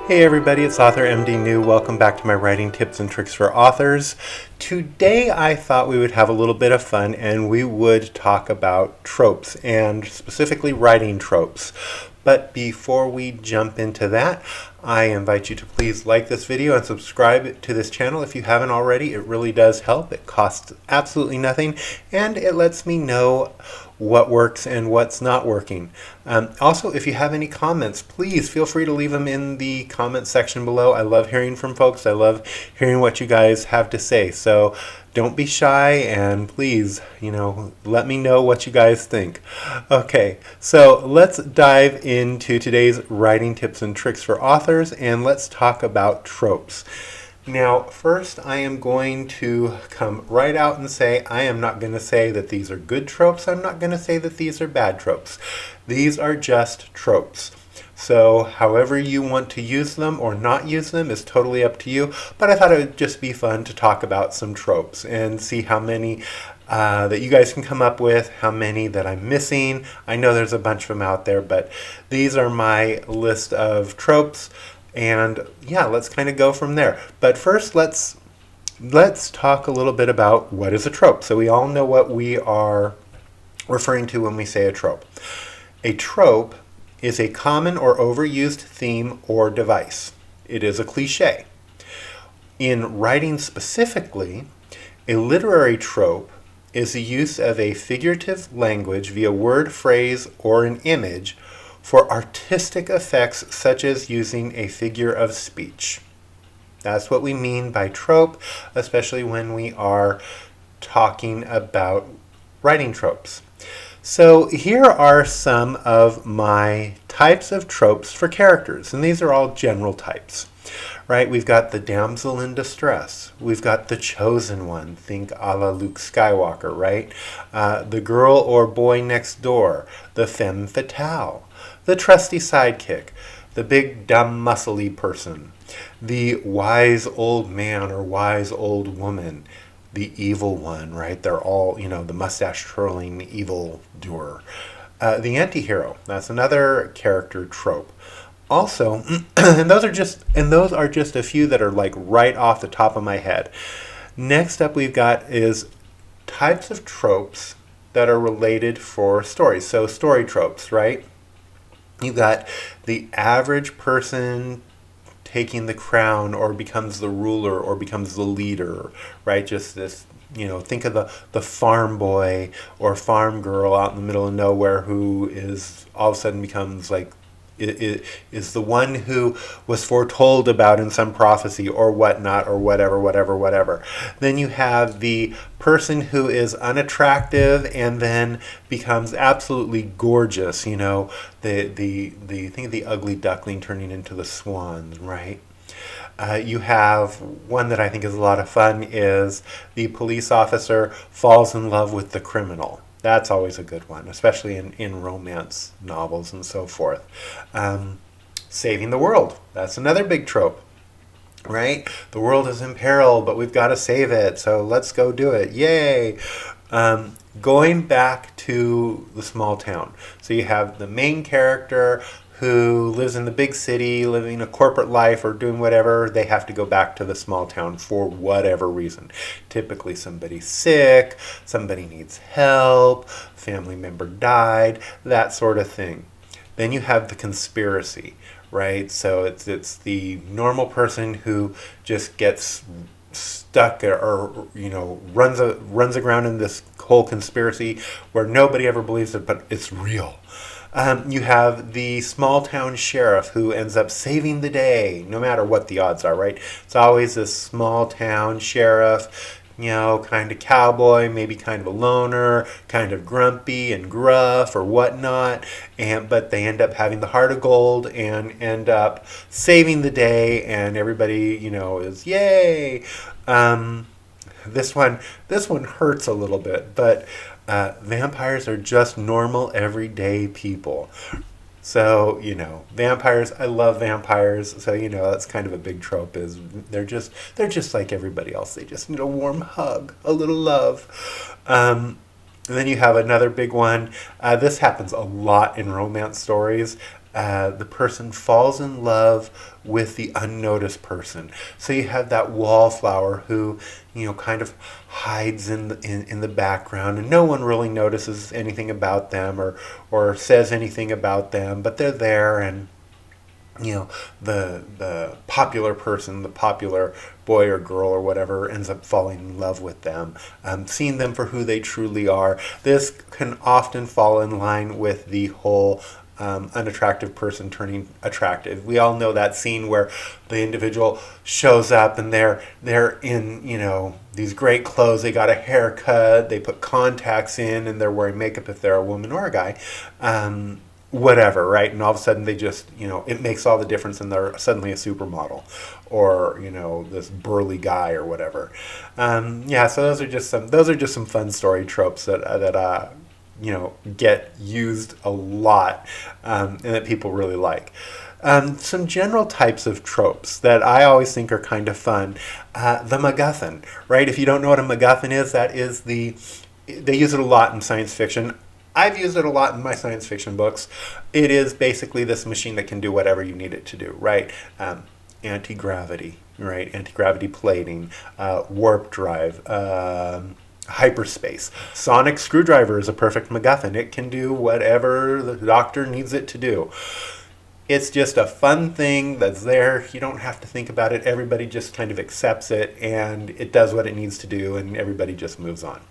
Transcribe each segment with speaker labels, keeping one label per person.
Speaker 1: Hey everybody, it's Author MD New. Welcome back to my writing tips and tricks for authors. Today I thought we would have a little bit of fun and we would talk about tropes and specifically writing tropes. But before we jump into that, I invite you to please like this video and subscribe to this channel if you haven't already. It really does help. It costs absolutely nothing and it lets me know what works and what's not working. Also, if you have any comments, please feel free to leave them in the comment section below. I love hearing from folks. I love hearing what you guys have to say. So don't be shy and please, let me know what you guys think. Okay, so let's dive into today's writing tips and tricks for authors and let's talk about tropes. Now, first I am going to come right out and say I am not going to say that these are good tropes. I'm not going to say that these are bad tropes. These are just tropes. So however you want to use them or not use them is totally up to you. But I thought it would just be fun to talk about some tropes and see how many that you guys can come up with, how many that I'm missing. I know there's a bunch of them out there, but these are my list of tropes. And yeah, let's kind of go from there. But first, let's talk a little bit about what is a trope. So we all know what we are referring to when we say a trope. A trope is a common or overused theme or device. It is a cliche. In writing specifically, a literary trope is the use of a figurative language via word, phrase, or an image for artistic effects such as using a figure of speech. That's what we mean by trope, especially when we are talking about writing tropes. So here are some of my types of tropes for characters, and these are all general types. Right, we've got the damsel in distress. We've got the chosen one. Think a la Luke Skywalker, right? The girl or boy next door. The femme fatale. The trusty sidekick. The big, dumb, muscly person. The wise old man or wise old woman. The evil one, right? They're all, the mustache-twirling evil doer. The anti-hero. That's another character trope. Also, and those are just a few that are like right off the top of my head. Next up we've got is types of tropes that are related for stories. So story tropes, right? You've got the average person taking the crown or becomes the ruler or becomes the leader, right? Just this, think of the farm boy or farm girl out in the middle of nowhere who is all of a sudden becomes like is the one who was foretold about in some prophecy or whatnot or whatever. Then you have the person who is unattractive and then becomes absolutely gorgeous. The think of the ugly duckling turning into the swan, right? You have one that I think is a lot of fun is the police officer falls in love with the criminal. That's always a good one, especially in romance novels and so forth. Saving the world. That's another big trope, right? The world is in peril, but we've got to save it, so let's go do it. Yay! Going back to the small town. So you have the main character who lives in the big city, living a corporate life or doing whatever. They have to go back to the small town for whatever reason. Typically somebody's sick, somebody needs help, family member died, that sort of thing. Then you have the conspiracy, right? So it's the normal person who just gets stuck or runs aground in this whole conspiracy where nobody ever believes it, but it's real. You have the small town sheriff who ends up saving the day, no matter what the odds are, right? It's always this small town sheriff, kind of cowboy, maybe kind of a loner, kind of grumpy and gruff or whatnot, but they end up having the heart of gold and end up saving the day, and everybody, is yay. This one hurts a little bit, but vampires are just normal, everyday people. So, vampires, I love vampires. So, that's kind of a big trope is they're just like everybody else. They just need a warm hug, a little love. And then you have another big one. This happens a lot in romance stories. The person falls in love with the unnoticed person. So you have that wallflower who, kind of hides in the background, and no one really notices anything about them or says anything about them, but they're there, and the popular person, the popular boy or girl or whatever, ends up falling in love with them, seeing them for who they truly are. This can often fall in line with the whole unattractive person turning attractive. We all know that scene where the individual shows up and they're in these great clothes. They got a haircut, they put contacts in, and they're wearing makeup if they're a woman or a guy. Whatever, right? And all of a sudden they just, it makes all the difference, and they're suddenly a supermodel or, this burly guy or whatever. So those are just some fun story tropes that get used a lot, and that people really like. Some general types of tropes that I always think are kind of fun. The MacGuffin, right? If you don't know what a MacGuffin is, they use it a lot in science fiction. I've used it a lot in my science fiction books. It is basically this machine that can do whatever you need it to do, right? Anti-gravity, right? Anti-gravity plating, warp drive, hyperspace. Sonic screwdriver is a perfect MacGuffin. It can do whatever the doctor needs it to do. It's just a fun thing that's there. You don't have to think about it. Everybody just kind of accepts it, and it does what it needs to do, and everybody just moves on.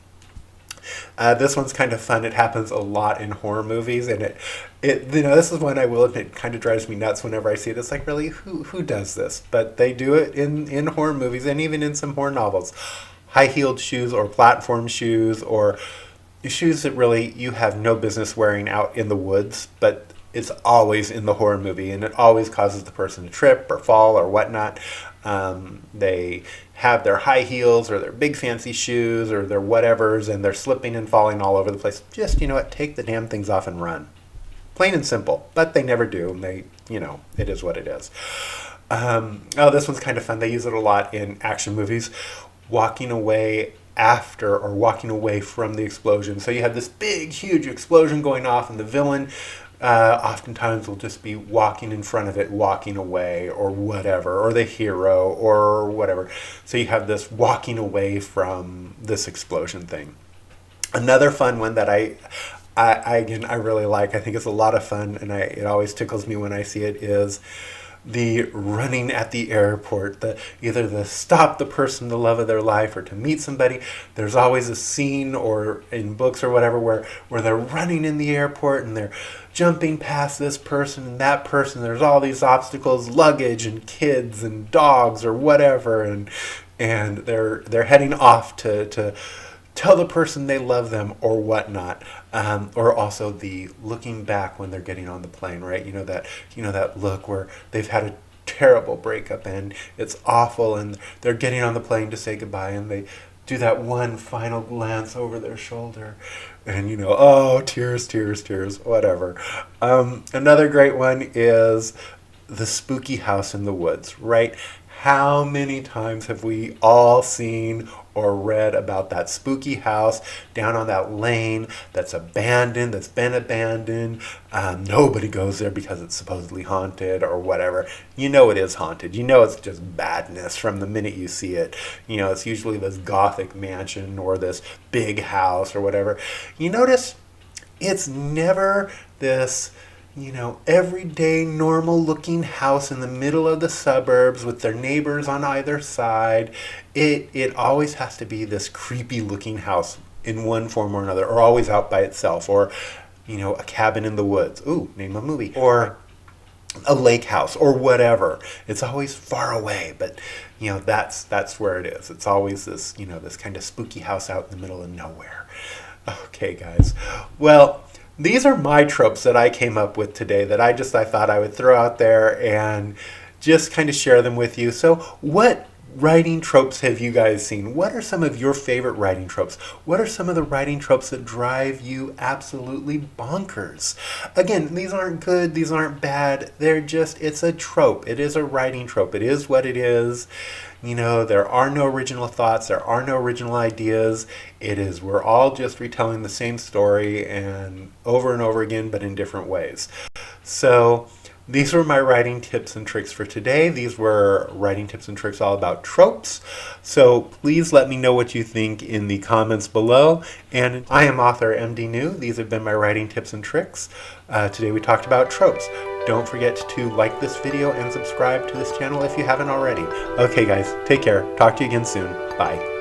Speaker 1: This one's kind of fun. It happens a lot in horror movies, and this is one I will admit kind of drives me nuts whenever I see it. It's like, really, who does this? But they do it in horror movies, and even in some horror novels. High-heeled shoes or platform shoes, or shoes that really you have no business wearing out in the woods, but it's always in the horror movie, and it always causes the person to trip or fall or whatnot. They have their high heels or their big fancy shoes or their whatevers, and they're slipping and falling all over the place. Just, take the damn things off and run. Plain and simple. But they never do, and it is what it is. This one's kind of fun. They use it a lot in action movies. Walking away after or walking away from the explosion. So you have this big, huge explosion going off, and the villain oftentimes will just be walking in front of it, walking away, or whatever, or the hero, or whatever. So you have this walking away from this explosion thing. Another fun one that I really like, I think it's a lot of fun, and it always tickles me when I see it, is the running at the airport, either the stop the person, the love of their life, or to meet somebody. There's always a scene or in books or whatever where they're running in the airport and they're jumping past this person and that person. There's all these obstacles, luggage and kids and dogs or whatever, and they're heading off to tell the person they love them or whatnot. Or also the looking back when they're getting on the plane, right? That look where they've had a terrible breakup and it's awful, and they're getting on the plane to say goodbye, and they do that one final glance over their shoulder, and tears, tears, tears, whatever. Another great one is the spooky house in the woods, right? How many times have we all seen or read about that spooky house down on that lane that's abandoned, that's been abandoned? Nobody goes there because it's supposedly haunted or whatever. It is haunted. It's just badness from the minute you see it. It's usually this gothic mansion or this big house or whatever. You notice it's never this everyday normal looking house in the middle of the suburbs with their neighbors on either side. It always has to be this creepy looking house in one form or another, or always out by itself, or a cabin in the woods. Ooh, name a movie. Or a lake house or whatever. It's always far away, but that's where it is. It's always this this kind of spooky house out in the middle of nowhere. Okay, guys. Well, these are my tropes that I came up with today that I thought I would throw out there and just kind of share them with you. So what writing tropes have you guys seen? What are some of your favorite writing tropes? What are some of the writing tropes that drive you absolutely bonkers? Again, these aren't good, these aren't bad, they're just, it's a trope. It is a writing trope. It is what it is. You know, there are no original thoughts, there are no original ideas. It is, we're all just retelling the same story and over again, but in different ways. So, these were my writing tips and tricks for today. These were writing tips and tricks all about tropes. So please let me know what you think in the comments below. And I am author MD New. These have been my writing tips and tricks. Today we talked about tropes. Don't forget to like this video and subscribe to this channel if you haven't already. Okay guys, take care. Talk to you again soon. Bye.